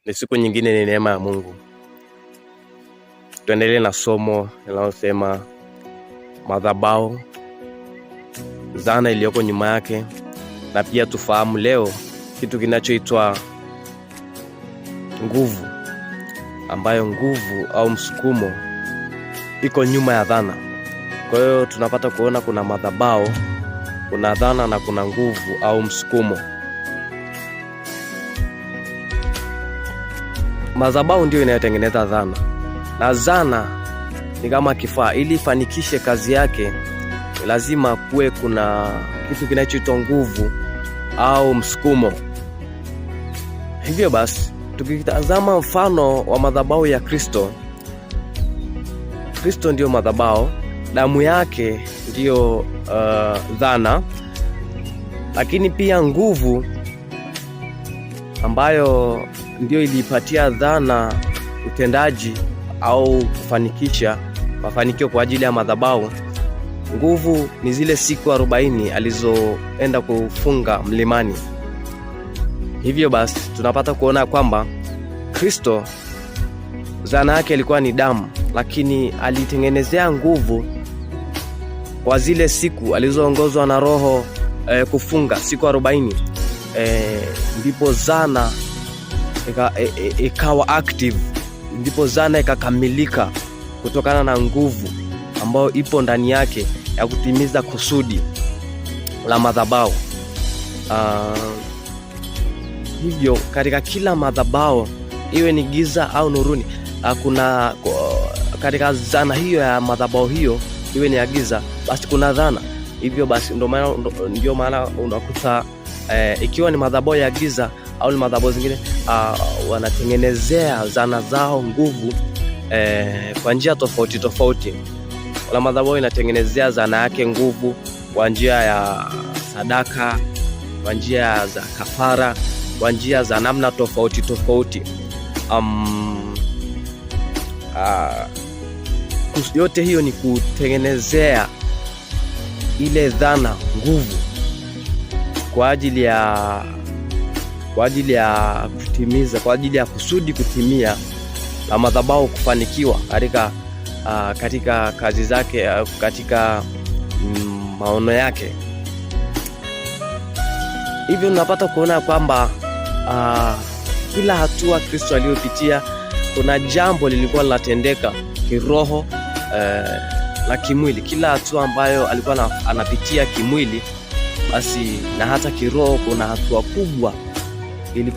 Ni siku nyingine, ni neema ya Mungu. Tuendelee na somo linalosema madhabahu, dhana iliyoko nyuma yake, na pia tufahamu leo kitu kinachoitwa nguvu, ambayo nguvu au msukumo iko nyuma ya dhana. Kwa hiyo tunapata kuona kuna madhabahu, kuna dhana na kuna nguvu au msukumo. Madhabahu ndio inayotengeneza dhana, na dhana ni kama kifaa. Ili ifanikishe kazi yake, lazima kuwe kuna kitu kinachoitwa nguvu au msukumo. Hivyo basi, tukitazama mfano wa madhabahu ya Kristo, Kristo ndio madhabahu, damu yake ndio dhana, lakini pia nguvu ambayo ndio ilipatia dhana utendaji au kufanikisha mafanikio kwa ajili ya madhabahu. Nguvu ni zile siku 40 alizoenda kufunga mlimani. Hivyo basi tunapata kuona kwamba Kristo dhana yake ilikuwa ni damu, lakini alitengenezea nguvu kwa zile siku alizoongozwa na Roho kufunga siku 40. Ndipo dhana ikawa active, ndipo dhana ikakamilika kutokana na nguvu ambayo ipo ndani yake ya kutimiza kusudi la madhabahu. Hivyo katika kila madhabahu, iwe ni giza au nuruni, kuna katika dhana hiyo ya madhabahu hiyo, iwe ni ya giza, basi kuna dhana. Hivyo basi ndio maana unakuta ikiwa ni madhabahu ya giza au ni madhabahu zingine, wanatengenezea dhana zao nguvu kwa njia tofauti tofauti. Kuna madhabahu inatengenezea dhana yake nguvu kwa njia ya sadaka, kwa njia za kafara, kwa njia za namna tofauti tofauti. Yote hiyo ni kutengenezea ile dhana nguvu kwa ajili ya kutimiza, kwa ajili ya kusudi kutimia na madhabahu kufanikiwa katika kazi zake, katika maono yake. Hivyo tunapata kuona kwamba kila hatua Kristo aliyopitia, kuna jambo lilikuwa linatendeka kiroho na kimwili. Kila hatua ambayo alikuwa anapitia kimwili, basi na hata kiroho kuna hatua kubwa ili